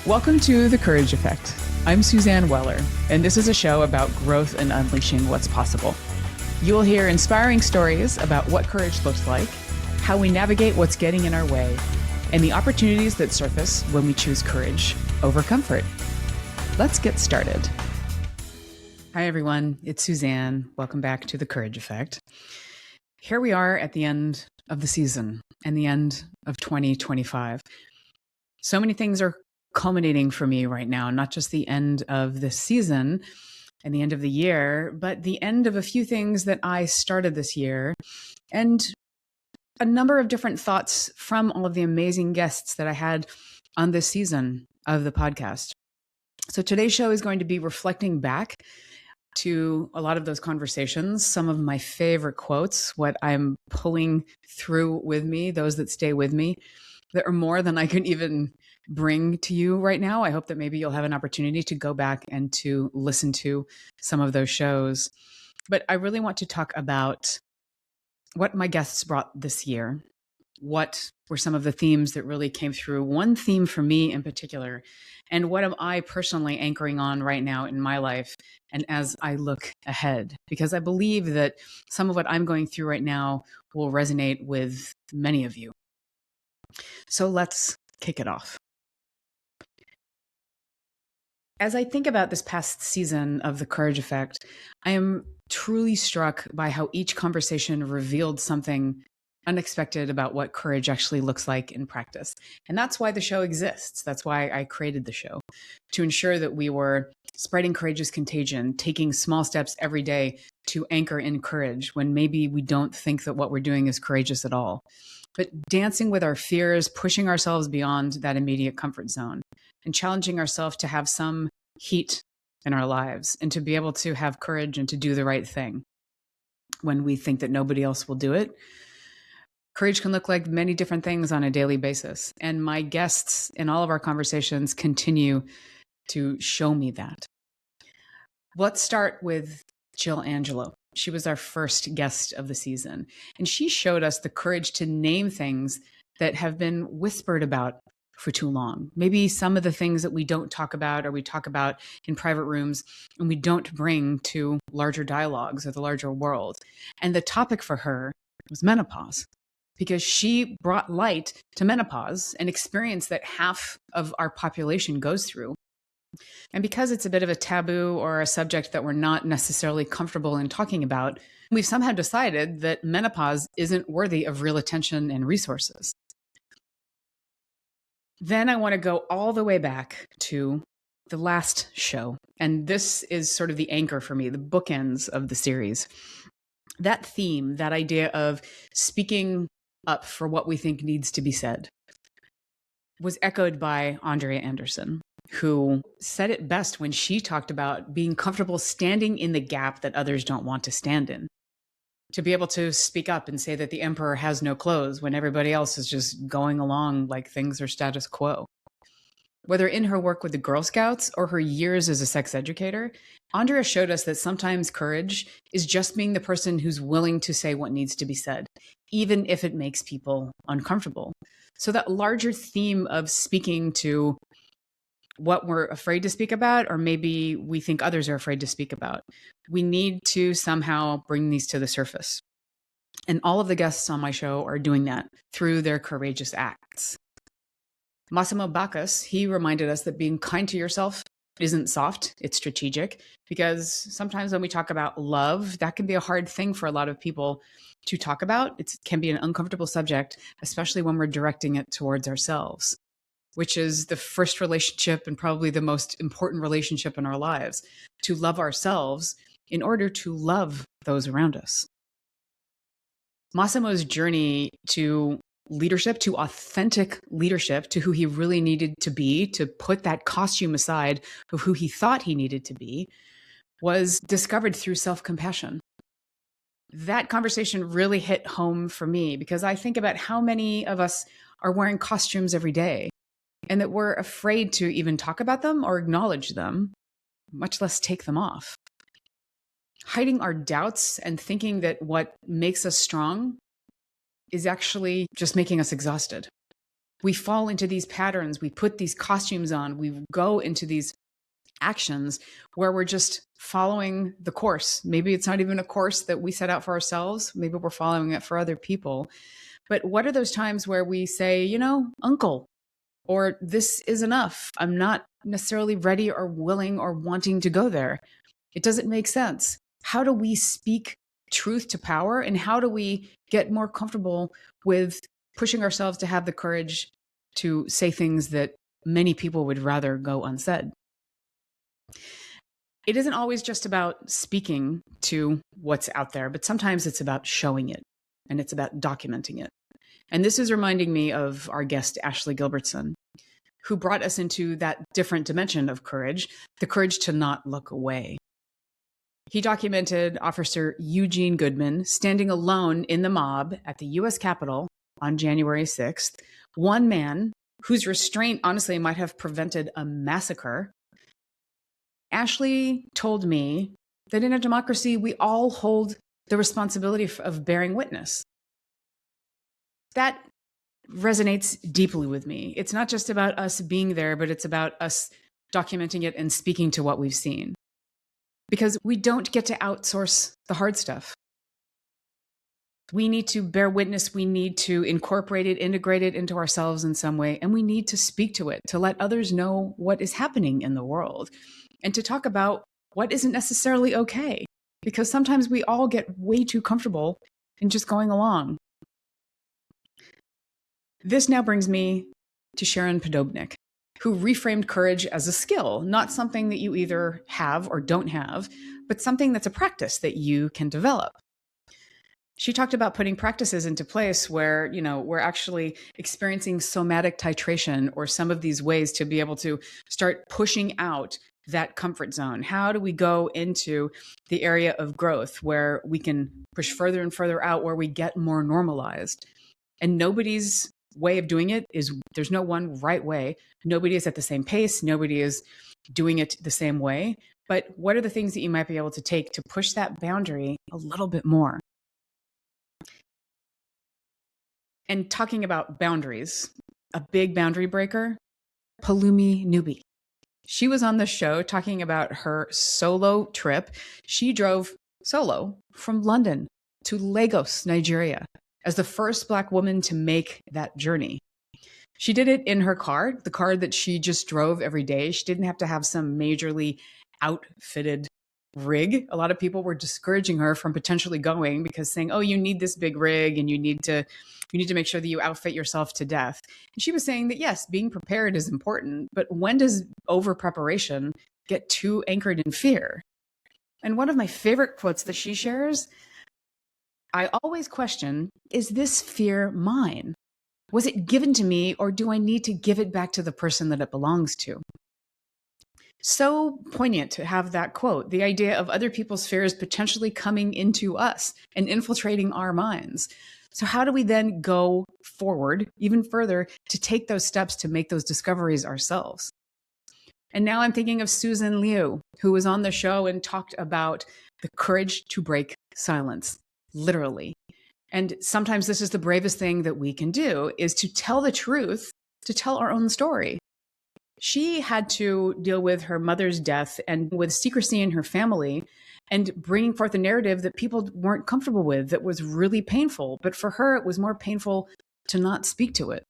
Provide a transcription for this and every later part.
Welcome to The Courage Effect. I'm Suzanne Weller, and this is a show about growth and unleashing what's possible. You will hear inspiring stories about what courage looks like, how we navigate what's getting in our way, and the opportunities that surface when we choose courage over comfort. Let's get started. Hi, everyone. It's Suzanne. Welcome back to The Courage Effect. Here we are at the end of the season and the end of 2025. So many things are culminating for me right now, not just the end of this season and the end of the year, but the end of a few things that I started this year and a number of different thoughts from all of the amazing guests that I had on this season of the podcast. So today's show is going to be reflecting back to a lot of those conversations, some of my favorite quotes, what I'm pulling through with me, those that stay with me. There are more than I can even bring to you right now. I hope that maybe you'll have an opportunity to go back and to listen to some of those shows. But I really want to talk about what my guests brought this year. What were some of the themes that really came through? One theme for me in particular, and what am I personally anchoring on right now in my life and as I look ahead? Because I believe that some of what I'm going through right now will resonate with many of you. So let's kick it off. As I think about this past season of The Courage Effect, I am truly struck by how each conversation revealed something unexpected about what courage actually looks like in practice. And that's why the show exists. That's why I created the show, to ensure that we were spreading courageous contagion, taking small steps every day to anchor in courage when maybe we don't think that what we're doing is courageous at all. But dancing with our fears, pushing ourselves beyond that immediate comfort zone, and challenging ourselves to have some heat in our lives and to be able to have courage and to do the right thing when we think that nobody else will do it. Courage can look like many different things on a daily basis. And my guests in all of our conversations continue to show me that. Let's start with Jill Angelo. She was our first guest of the season, and she showed us the courage to name things that have been whispered about for too long. Maybe some of the things that we don't talk about or we talk about in private rooms and we don't bring to larger dialogues or the larger world. And the topic for her was menopause, because she brought light to menopause, an experience that half of our population goes through. And because it's a bit of a taboo or a subject that we're not necessarily comfortable in talking about, we've somehow decided that menopause isn't worthy of real attention and resources. Then I want to go all the way back to the last show. And this is sort of the anchor for me, the bookends of the series. That theme, that idea of speaking up for what we think needs to be said, was echoed by Andrea Anderson, who said it best when she talked about being comfortable standing in the gap that others don't want to stand in. To be able to speak up and say that the emperor has no clothes when everybody else is just going along like things are status quo. Whether in her work with the Girl Scouts or her years as a sex educator, Andrea showed us that sometimes courage is just being the person who's willing to say what needs to be said, even if it makes people uncomfortable. So that larger theme of speaking to what we're afraid to speak about, or maybe we think others are afraid to speak about, we need to somehow bring these to the surface. And all of the guests on my show are doing that through their courageous acts. Massimo Backus, he reminded us that being kind to yourself isn't soft, it's strategic, because sometimes when we talk about love, that can be a hard thing for a lot of people to talk about. It can be an uncomfortable subject, especially when we're directing it towards ourselves, which is the first relationship and probably the most important relationship in our lives, to love ourselves in order to love those around us. Massimo's journey to leadership, to authentic leadership, to who he really needed to be, to put that costume aside of who he thought he needed to be, was discovered through self-compassion. That conversation really hit home for me because I think about how many of us are wearing costumes every day and that we're afraid to even talk about them or acknowledge them, much less take them off. Hiding our doubts and thinking that what makes us strong is actually just making us exhausted. We fall into these patterns. We put these costumes on. We go into these actions where we're just following the course. Maybe it's not even a course that we set out for ourselves. Maybe we're following it for other people. But what are those times where we say, uncle, or this is enough. I'm not necessarily ready or willing or wanting to go there. It doesn't make sense. How do we speak truth to power? And how do we get more comfortable with pushing ourselves to have the courage to say things that many people would rather go unsaid? It isn't always just about speaking to what's out there, but sometimes it's about showing it and it's about documenting it. And this is reminding me of our guest, Ashley Gilbertson, who brought us into that different dimension of courage, the courage to not look away. He documented Officer Eugene Goodman standing alone in the mob at the U.S. Capitol on January 6th, one man whose restraint honestly might have prevented a massacre. Ashley told me that in a democracy, we all hold the responsibility of bearing witness. That resonates deeply with me. It's not just about us being there, but it's about us documenting it and speaking to what we've seen. Because we don't get to outsource the hard stuff. We need to bear witness. We need to incorporate it, integrate it into ourselves in some way. And we need to speak to it, to let others know what is happening in the world and to talk about what isn't necessarily okay. Because sometimes we all get way too comfortable in just going along. This now brings me to Sharon Podobnik, who reframed courage as a skill, not something that you either have or don't have, but something that's a practice that you can develop. She talked about putting practices into place where, we're actually experiencing somatic titration or some of these ways to be able to start pushing out that comfort zone. How do we go into the area of growth where we can push further and further out, where we get more normalized? And nobody's way of doing it is, there's no one right way. Nobody is at the same pace. Nobody is doing it the same way. But what are the things that you might be able to take to push that boundary a little bit more? And talking about boundaries, a big boundary breaker, Palumi Nubi. She was on the show talking about her solo trip. She drove solo from London to Lagos, Nigeria, as the first Black woman to make that journey. She did it in her car, the car that she just drove every day. She didn't have to have some majorly outfitted rig. A lot of people were discouraging her from potentially going because saying, oh, you need this big rig and you need to make sure that you outfit yourself to death. And she was saying that, yes, being prepared is important, but when does over preparation get too anchored in fear? And one of my favorite quotes that she shares, I always question, is this fear mine? Was it given to me, or do I need to give it back to the person that it belongs to? So poignant to have that quote, the idea of other people's fears potentially coming into us and infiltrating our minds. So how do we then go forward even further to take those steps to make those discoveries ourselves? And now I'm thinking of Susan Liu, who was on the show and talked about the courage to break silence, literally. And sometimes this is the bravest thing that we can do, is to tell the truth, to tell our own story. She had to deal with her mother's death and with secrecy in her family and bringing forth a narrative that people weren't comfortable with, that was really painful. But for her, it was more painful to not speak to it.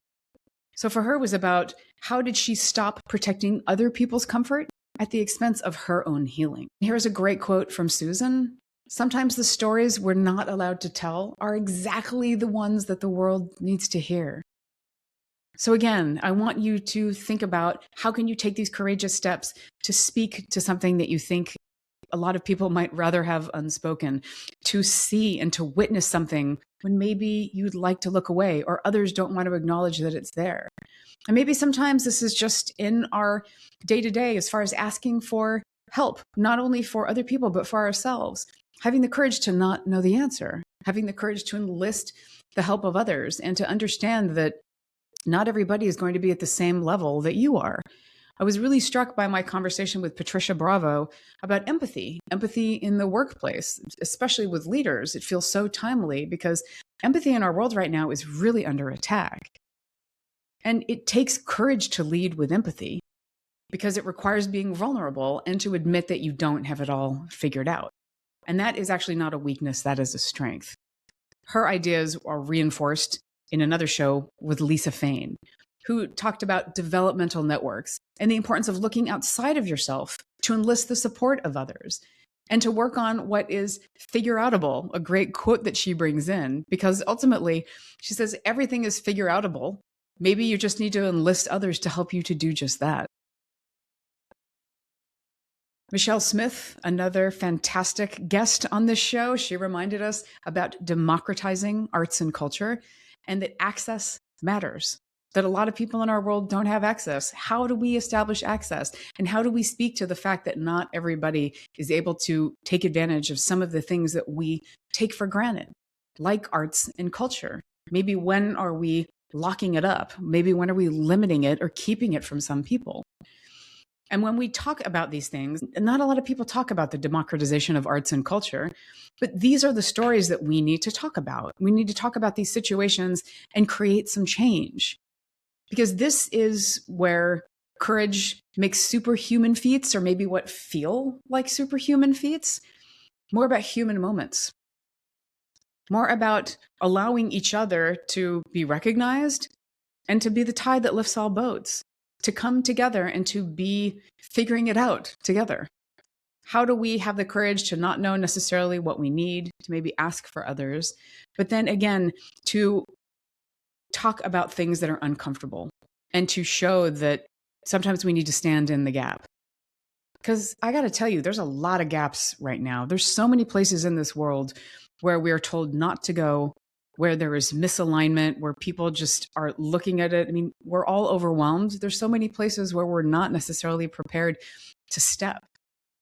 So for her, it was about how did she stop protecting other people's comfort at the expense of her own healing? Here's a great quote from Susan. Sometimes the stories we're not allowed to tell are exactly the ones that the world needs to hear. So again, I want you to think about how can you take these courageous steps to speak to something that you think a lot of people might rather have unspoken, to see and to witness something when maybe you'd like to look away or others don't want to acknowledge that it's there. And maybe sometimes this is just in our day-to-day as far as asking for help, not only for other people, but for ourselves. Having the courage to not know the answer, having the courage to enlist the help of others and to understand that not everybody is going to be at the same level that you are. I was really struck by my conversation with Patricia Bravo about empathy in the workplace, especially with leaders. It feels so timely because empathy in our world right now is really under attack. And it takes courage to lead with empathy because it requires being vulnerable and to admit that you don't have it all figured out. And that is actually not a weakness, that is a strength. Her ideas are reinforced in another show with Lisa Fain, who talked about developmental networks and the importance of looking outside of yourself to enlist the support of others and to work on what is figure-outable, a great quote that she brings in, because ultimately she says everything is figure-outable. Maybe you just need to enlist others to help you to do just that. Michelle Smith, another fantastic guest on this show, she reminded us about democratizing arts and culture and that access matters, that a lot of people in our world don't have access. How do we establish access? And how do we speak to the fact that not everybody is able to take advantage of some of the things that we take for granted, like arts and culture? Maybe when are we locking it up? Maybe when are we limiting it or keeping it from some people? And when we talk about these things, not a lot of people talk about the democratization of arts and culture, but these are the stories that we need to talk about. We need to talk about these situations and create some change. Because this is where courage makes superhuman feats, or maybe what feel like superhuman feats, more about human moments, more about allowing each other to be recognized and to be the tide that lifts all boats, to come together and to be figuring it out together. How do we have the courage to not know necessarily what we need, to maybe ask for others, but then again, to talk about things that are uncomfortable and to show that sometimes we need to stand in the gap. Because I got to tell you, there's a lot of gaps right now. There's so many places in this world where we are told not to go, where there is misalignment, where people just are looking at it. I mean, we're all overwhelmed. There's so many places where we're not necessarily prepared to step,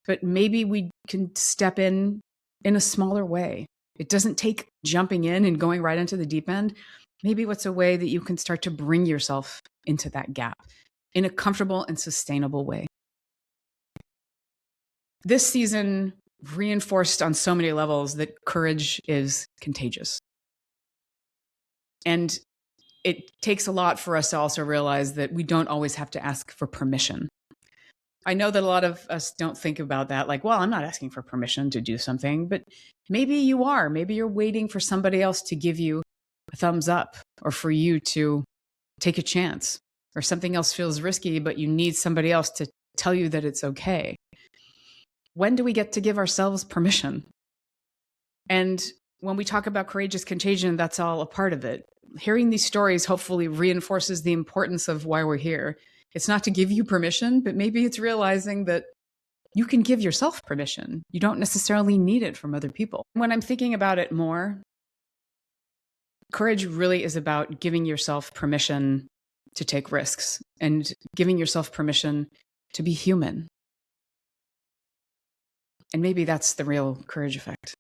but maybe we can step in a smaller way. It doesn't take jumping in and going right into the deep end. Maybe what's a way that you can start to bring yourself into that gap in a comfortable and sustainable way. This season reinforced on so many levels that courage is contagious. And it takes a lot for us to also realize that we don't always have to ask for permission. I know that a lot of us don't think about that, like, well, I'm not asking for permission to do something, but maybe you are. Maybe you're waiting for somebody else to give you a thumbs up or for you to take a chance, or something else feels risky, but you need somebody else to tell you that it's okay. When do we get to give ourselves permission? And when we talk about courageous contagion, that's all a part of it. Hearing these stories hopefully reinforces the importance of why we're here. It's not to give you permission, but maybe it's realizing that you can give yourself permission. You don't necessarily need it from other people. When I'm thinking about it more, courage really is about giving yourself permission to take risks and giving yourself permission to be human. And maybe that's the real courage effect.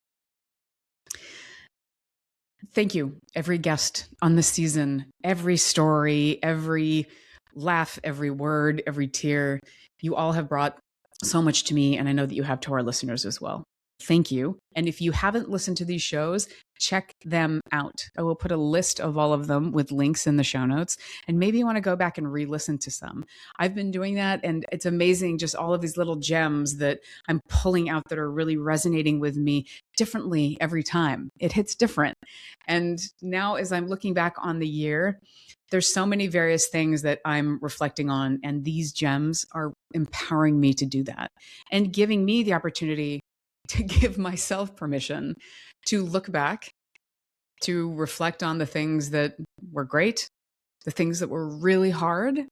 Thank you, every guest on this season, every story, every laugh, every word, every tear. You all have brought so much to me, and I know that you have to our listeners as well. Thank you. And if you haven't listened to these shows, check them out. I will put a list of all of them with links in the show notes. And maybe you want to go back and re-listen to some. I've been doing that, and it's amazing, just all of these little gems that I'm pulling out that are really resonating with me differently every time. It hits different. And now as I'm looking back on the year, there's so many various things that I'm reflecting on, and these gems are empowering me to do that and giving me the opportunity to give myself permission to look back, to reflect on the things that were great, the things that were really hard,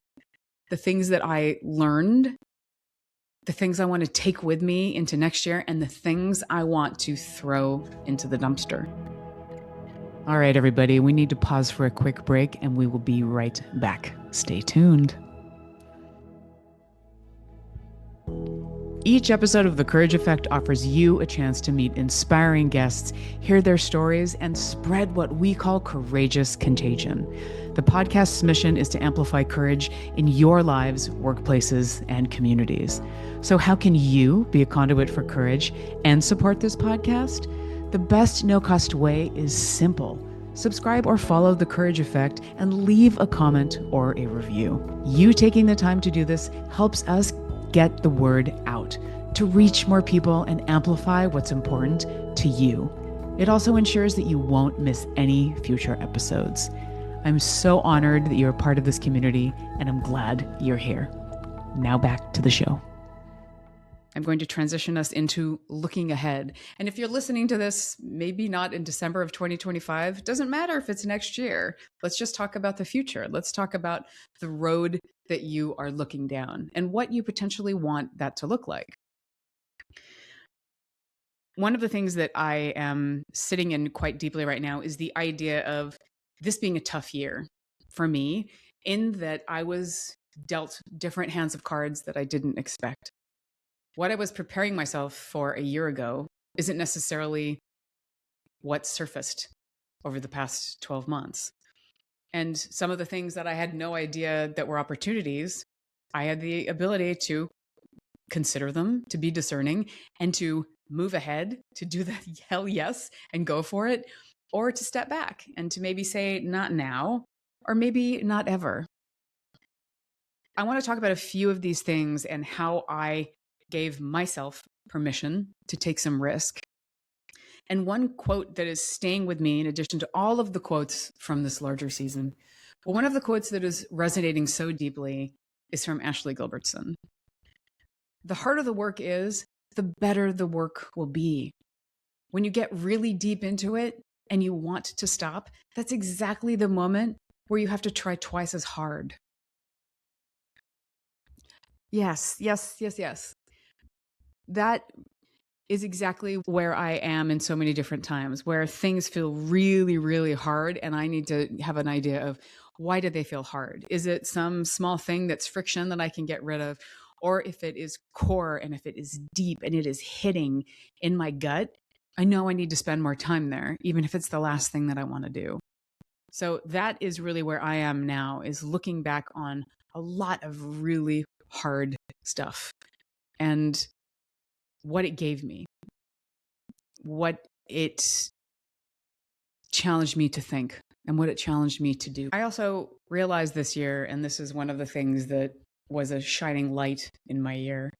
the things that I learned, the things I want to take with me into next year, and the things I want to throw into the dumpster. All right, everybody, we need to pause for a quick break, and we will be right back. Stay tuned. Each episode of The Courage Effect offers you a chance to meet inspiring guests, hear their stories, and spread what we call courageous contagion. The podcast's mission is to amplify courage in your lives, workplaces, and communities. So how can you be a conduit for courage and support this podcast? The best no-cost way is simple. subscribe or follow The Courage Effect, and leave a comment or a review. You taking the time to do this helps us get the word out, to reach more people and amplify what's important to you. It also ensures that you won't miss any future episodes. I'm so honored that you're a part of this community, and I'm glad you're here. Now back to the show. I'm going to transition us into looking ahead. And if you're listening to this, maybe not in December of 2025, doesn't matter if it's next year. Let's just talk about the future. Let's talk about the road that you are looking down and what you potentially want that to look like. One of the things that I am sitting in quite deeply right now is the idea of this being a tough year for me, in that I was dealt different hands of cards that I didn't expect. What I was preparing myself for a year ago isn't necessarily what surfaced over the past 12 months. And some of the things that I had no idea that were opportunities, I had the ability to consider them, to be discerning, and to move ahead, to do the hell yes and go for it, or to step back and to maybe say, not now, or maybe not ever. I want to talk about a few of these things and how I gave myself permission to take some risk. And one quote that is staying with me, in addition to all of the quotes from this larger season, but one of the quotes that is resonating so deeply is from Ashley Gilbertson. The harder the work is, the better the work will be. When you get really deep into it and you want to stop, that's exactly the moment where you have to try twice as hard. Yes. That is exactly where I am in so many different times, where things feel really, really hard. And I need to have an idea of, why do they feel hard? Is it some small thing that's friction that I can get rid of? Or if it is core and if it is deep and it is hitting in my gut, I know I need to spend more time there, even if it's the last thing that I want to do. So that is really where I am now, is looking back on a lot of really hard stuff and what it gave me, what it challenged me to think, and what it challenged me to do. I also realized this year, and this is one of the things that was a shining light in my year,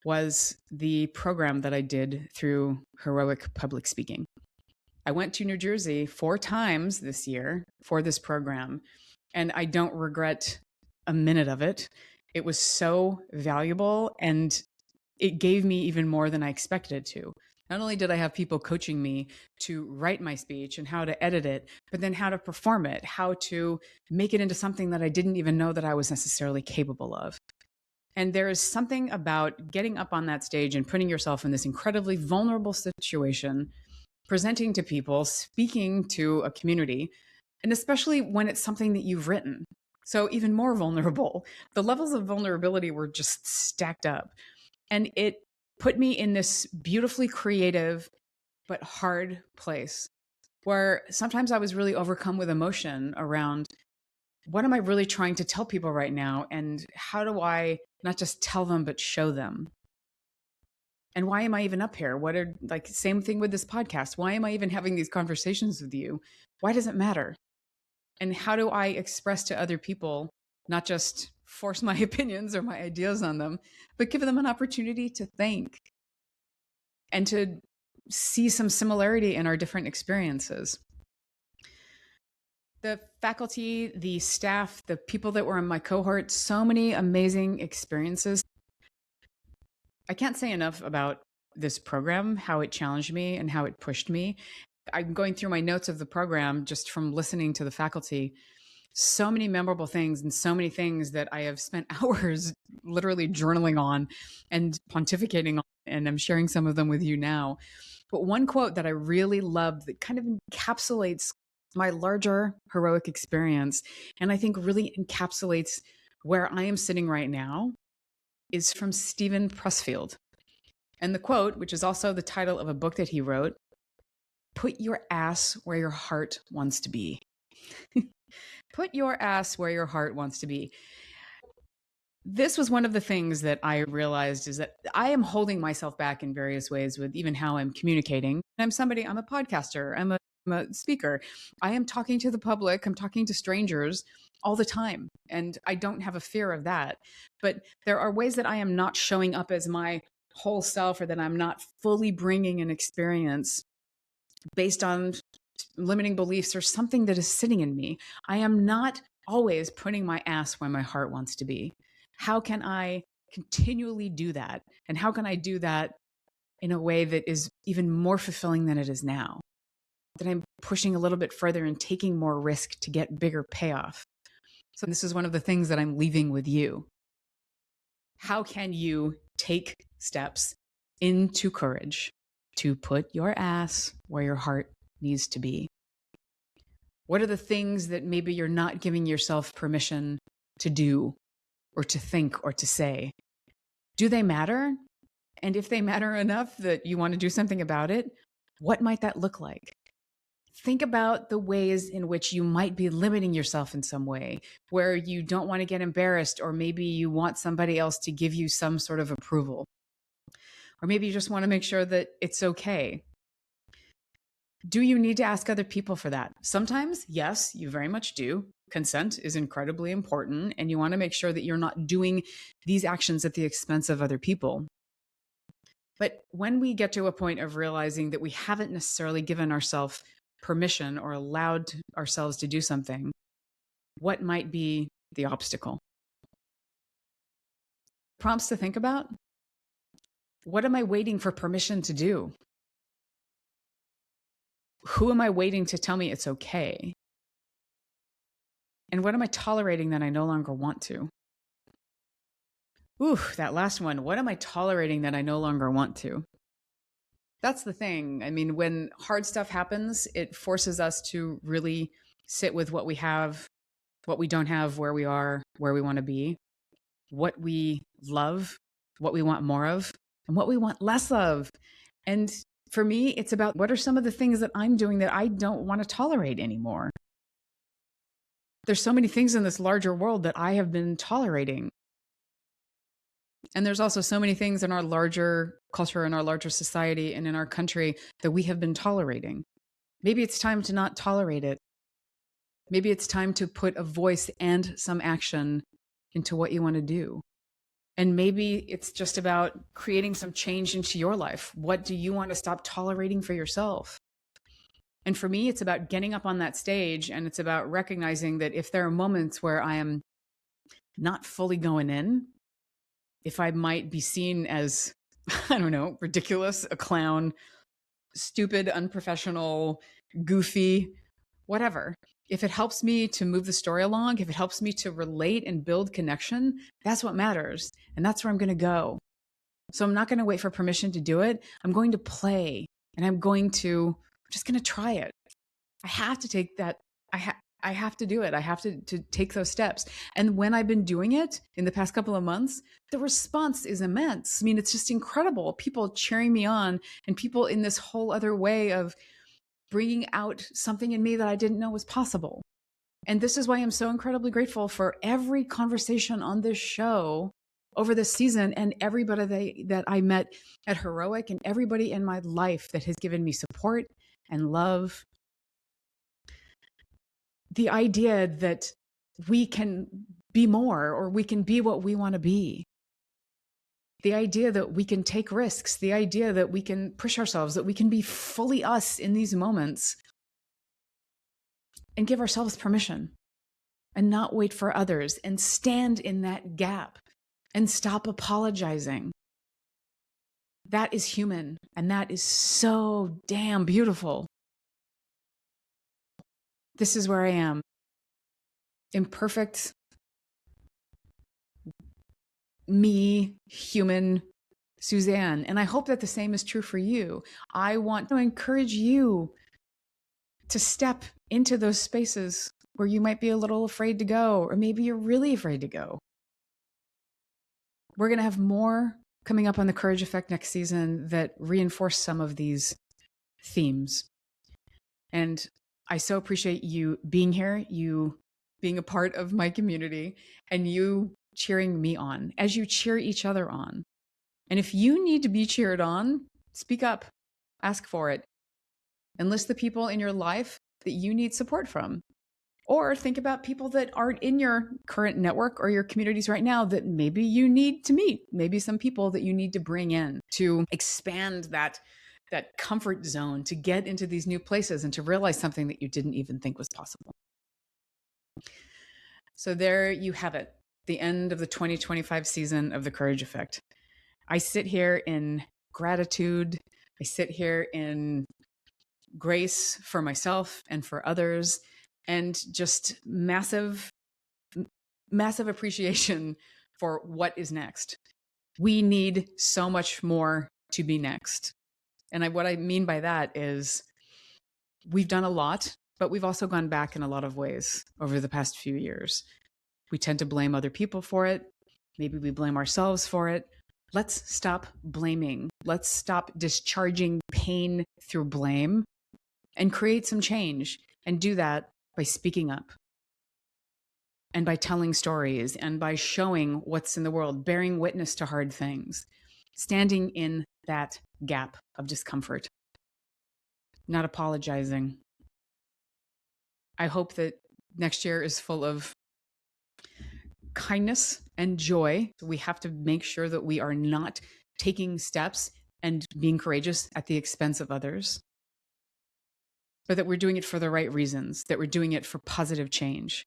was the program that I did through Heroic Public Speaking. I went to New Jersey 4 times this year for this program, and I don't regret a minute of it. It was so valuable, and it gave me even more than I expected it to. Not only did I have people coaching me to write my speech and how to edit it, but then how to perform it, how to make it into something that I didn't even know that I was necessarily capable of. And there is something about getting up on that stage and putting yourself in this incredibly vulnerable situation, presenting to people, speaking to a community, and especially when it's something that you've written. So even more vulnerable. The levels of vulnerability were just stacked up. And it put me in this beautifully creative but hard place where sometimes I was really overcome with emotion around, what am I really trying to tell people right now? And how do I not just tell them, but show them? And why am I even up here? Same thing with this podcast. Why am I even having these conversations with you? Why does it matter? And how do I express to other people, not just force my opinions or my ideas on them, but give them an opportunity to think and to see some similarity in our different experiences? The faculty, the staff, the people that were in my cohort, so many amazing experiences. I can't say enough about this program, how it challenged me and how it pushed me. I'm going through my notes of the program just from listening to the faculty. So many memorable things and so many things that I have spent hours literally journaling on and pontificating on, and I'm sharing some of them with you now. But one quote that I really loved that kind of encapsulates my larger heroic experience, and I think really encapsulates where I am sitting right now, is from Stephen Pressfield. And the quote, which is also the title of a book that he wrote, "Put your ass where your heart wants to be." Put your ass where your heart wants to be. This was one of the things that I realized, is that I am holding myself back in various ways with even how I'm communicating. I'm a podcaster, I'm a a speaker. I am talking to the public, I'm talking to strangers all the time. And I don't have a fear of that. But there are ways that I am not showing up as my whole self, or that I'm not fully bringing an experience based on limiting beliefs or something that is sitting in me. I am not always putting my ass where my heart wants to be. How can I continually do that? And how can I do that in a way that is even more fulfilling than it is now? That I'm pushing a little bit further and taking more risk to get bigger payoff. So this is one of the things that I'm leaving with you. How can you take steps into courage to put your ass where your heart needs to be? What are the things that maybe you're not giving yourself permission to do or to think or to say? Do they matter? And if they matter enough that you want to do something about it, what might that look like? Think about the ways in which you might be limiting yourself in some way, where you don't want to get embarrassed, or maybe you want somebody else to give you some sort of approval. Or maybe you just want to make sure that it's okay. Do you need to ask other people for that? Sometimes, yes, you very much do. Consent is incredibly important, and you want to make sure that you're not doing these actions at the expense of other people. But when we get to a point of realizing that we haven't necessarily given ourselves permission or allowed ourselves to do something, what might be the obstacle? Prompts to think about. What am I waiting for permission to do? Who am I waiting to tell me it's okay? And what am I tolerating that I no longer want to? Ooh, that last one. What am I tolerating that I no longer want to? That's the thing. I mean, when hard stuff happens, it forces us to really sit with what we have, what we don't have, where we are, where we want to be, what we love, what we want more of, and what we want less of. And for me, it's about what are some of the things that I'm doing that I don't want to tolerate anymore. There's so many things in this larger world that I have been tolerating. And there's also so many things in our larger culture, in our larger society, and in our country that we have been tolerating. Maybe it's time to not tolerate it. Maybe it's time to put a voice and some action into what you want to do. And maybe it's just about creating some change into your life. What do you want to stop tolerating for yourself? And for me, it's about getting up on that stage, and it's about recognizing that if there are moments where I am not fully going in, if I might be seen as, I don't know, ridiculous, a clown, stupid, unprofessional, goofy, whatever. If it helps me to move the story along, if it helps me to relate and build connection, that's what matters. And that's where I'm going to go. So I'm not going to wait for permission to do it. I'm going to play, and I'm just going to try it. I have to take that. I have to do it. I have to take those steps. And when I've been doing it in the past couple of months, the response is immense. I mean, it's just incredible. People cheering me on, and people in this whole other way of bringing out something in me that I didn't know was possible. And this is why I'm so incredibly grateful for every conversation on this show over this season, and everybody that I met at Heroic, and everybody in my life that has given me support and love. The idea that we can be more, or we can be what we want to be. The idea that we can take risks, the idea that we can push ourselves, that we can be fully us in these moments, and give ourselves permission, and not wait for others, and stand in that gap, and stop apologizing. That is human, and that is so damn beautiful. This is where I am. Imperfect, me, human Suzanne. And I hope that the same is true for you. I want to encourage you to step into those spaces where you might be a little afraid to go, or maybe you're really afraid to go. We're going to have more coming up on the Courage Effect next season that reinforce some of these themes. And I so appreciate you being here, you being a part of my community, and you cheering me on as you cheer each other on. And if you need to be cheered on, speak up, ask for it. and list the people in your life that you need support from. Or think about people that aren't in your current network or your communities right now that maybe you need to meet. Maybe some people that you need to bring in to expand that comfort zone, to get into these new places and to realize something that you didn't even think was possible. So there you have it, the end of the 2025 season of The Courage Effect. I sit here in gratitude. I sit here in grace for myself and for others, and just massive appreciation for what is next. We need so much more to be next. And what I mean by that is we've done a lot, but we've also gone back in a lot of ways over the past few years. We tend to blame other people for it. Maybe we blame ourselves for it. Let's stop blaming. Let's stop discharging pain through blame and create some change, and do that by speaking up and by telling stories and by showing what's in the world, bearing witness to hard things, standing in that gap of discomfort, not apologizing. I hope that next year is full of kindness and joy. We have to make sure that we are not taking steps and being courageous at the expense of others, but that we're doing it for the right reasons, that we're doing it for positive change.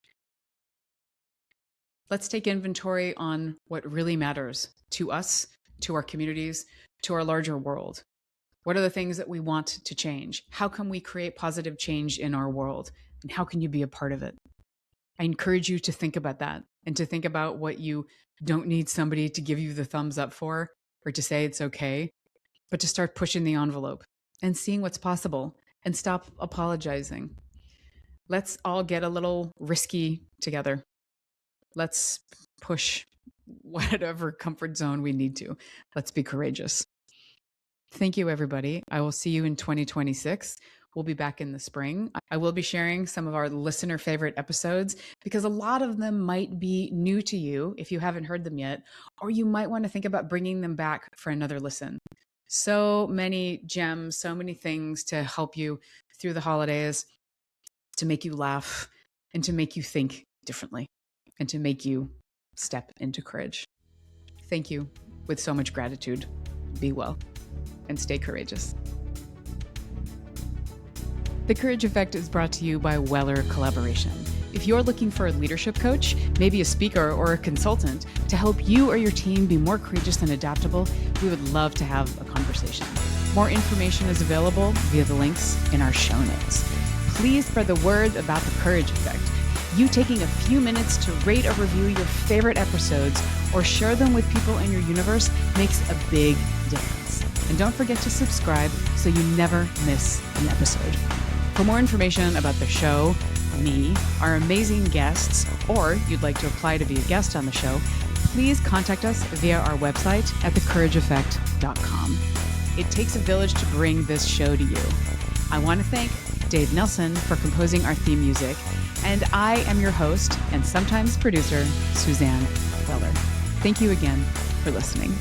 Let's take inventory on what really matters to us, to our communities, to our larger world. What are the things that we want to change? How can we create positive change in our world? And how can you be a part of it? I encourage you to think about that, and to think about what you don't need somebody to give you the thumbs up for, or to say it's okay, but to start pushing the envelope and seeing what's possible, and stop apologizing. Let's all get a little risky together. Let's push whatever comfort zone we need to. Let's be courageous. Thank you, everybody. I will see you in 2026. We'll be back in the spring. I will be sharing some of our listener favorite episodes, because a lot of them might be new to you if you haven't heard them yet, or you might want to think about bringing them back for another listen. So many gems, so many things to help you through the holidays, to make you laugh and to make you think differently and to make you step into courage. Thank you with so much gratitude. Be well and stay courageous. The Courage Effect is brought to you by Weller Collaboration. If you're looking for a leadership coach, maybe a speaker or a consultant to help you or your team be more courageous and adaptable, we would love to have a conversation. More information is available via the links in our show notes. Please spread the word about the Courage Effect. You taking a few minutes to rate or review your favorite episodes or share them with people in your universe makes a big difference. And don't forget to subscribe so you never miss an episode. For more information about the show, me, our amazing guests, or you'd like to apply to be a guest on the show, please contact us via our website at thecourageeffect.com. It takes a village to bring this show to you. I want to thank Dave Nelson for composing our theme music, and I am your host and sometimes producer, Suzanne Weller. Thank you again for listening.